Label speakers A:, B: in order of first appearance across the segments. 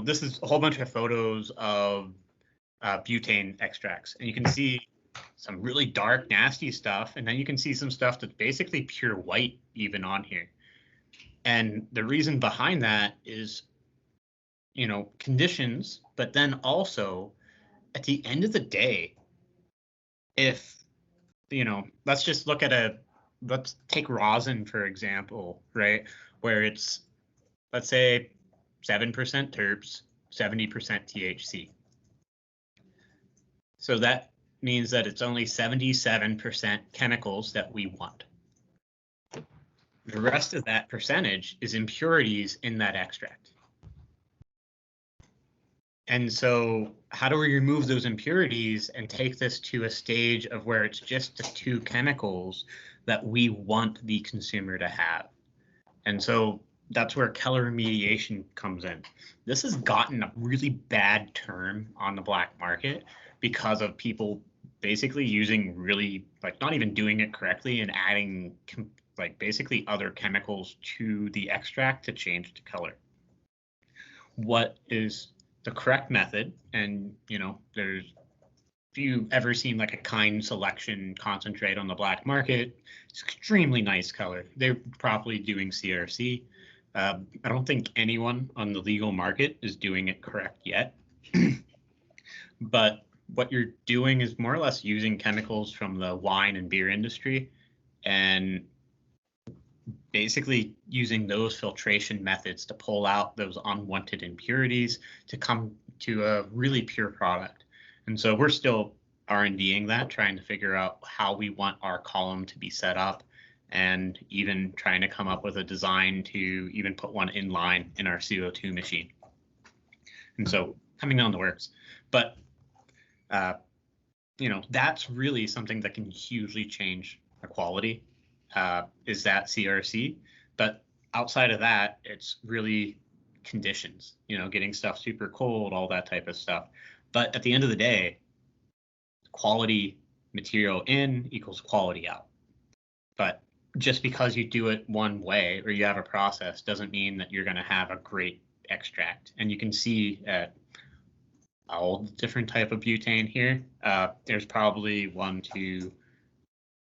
A: this is a whole bunch of photos of butane extracts, and you can see some really dark, nasty stuff, and then you can see some stuff that's basically pure white even on here. And the reason behind that is, conditions, but then also at the end of the day, if, let's just look at let's take rosin, for example, right? Where it's, let's say 7% terps, 70% THC. So that means that it's only 77% chemicals that we want. The rest of that percentage is impurities in that extract. And so how do we remove those impurities and take this to a stage of where it's just the two chemicals that we want the consumer to have? And so that's where color remediation comes in. This has gotten a really bad term on the black market because of people basically using really, like, not even doing it correctly and adding basically other chemicals to the extract to change the color. What is the correct method? And if you've ever seen like a Kind Selection concentrate on the black market, it's extremely nice color. They're probably doing CRC. I don't think anyone on the legal market is doing it correct yet. But what you're doing is more or less using chemicals from the wine and beer industry and basically using those filtration methods to pull out those unwanted impurities to come to a really pure product. And so we're still R&Ding that, trying to figure out how we want our column to be set up, and even trying to come up with a design to even put one in line in our CO2 machine. And so coming on the works, but that's really something that can hugely change the quality, is that CRC. But outside of that, it's really conditions, getting stuff super cold, all that type of stuff. But at the end of the day, quality material in equals quality out. But just because you do it one way or you have a process doesn't mean that you're going to have a great extract. And you can see at all the different type of butane here. There's probably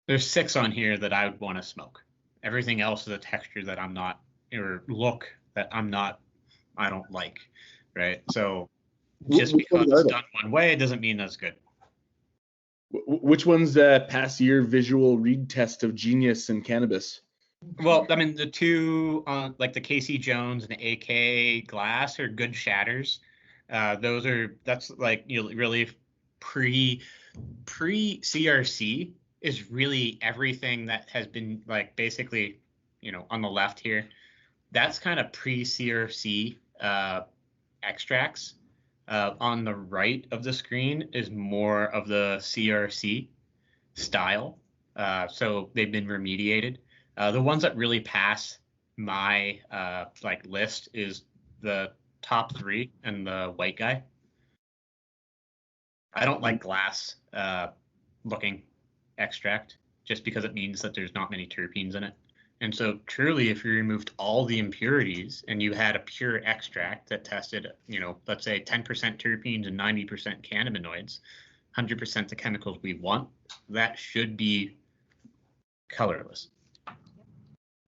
A: there's 6 on here that I would want to smoke. Everything else is a texture that I'm not, or look that I don't like, right? So just because it's done one way, it doesn't mean that's good.
B: Which ones pass your visual read test of genius and cannabis?
A: Well, I mean, the two, like the Casey Jones and the AK Glass, are good shatters. That's like, really pre-CRC is really everything that has been, like, basically, on the left here. That's kind of pre-CRC extracts. On the right of the screen is more of the CRC style. So they've been remediated. The ones that really pass my list is the top 3 and the white guy. I don't like glass looking extract just because it means that there's not many terpenes in it. And so truly, if you removed all the impurities and you had a pure extract that tested, let's say 10% terpenes and 90% cannabinoids, 100% the chemicals we want, that should be colorless.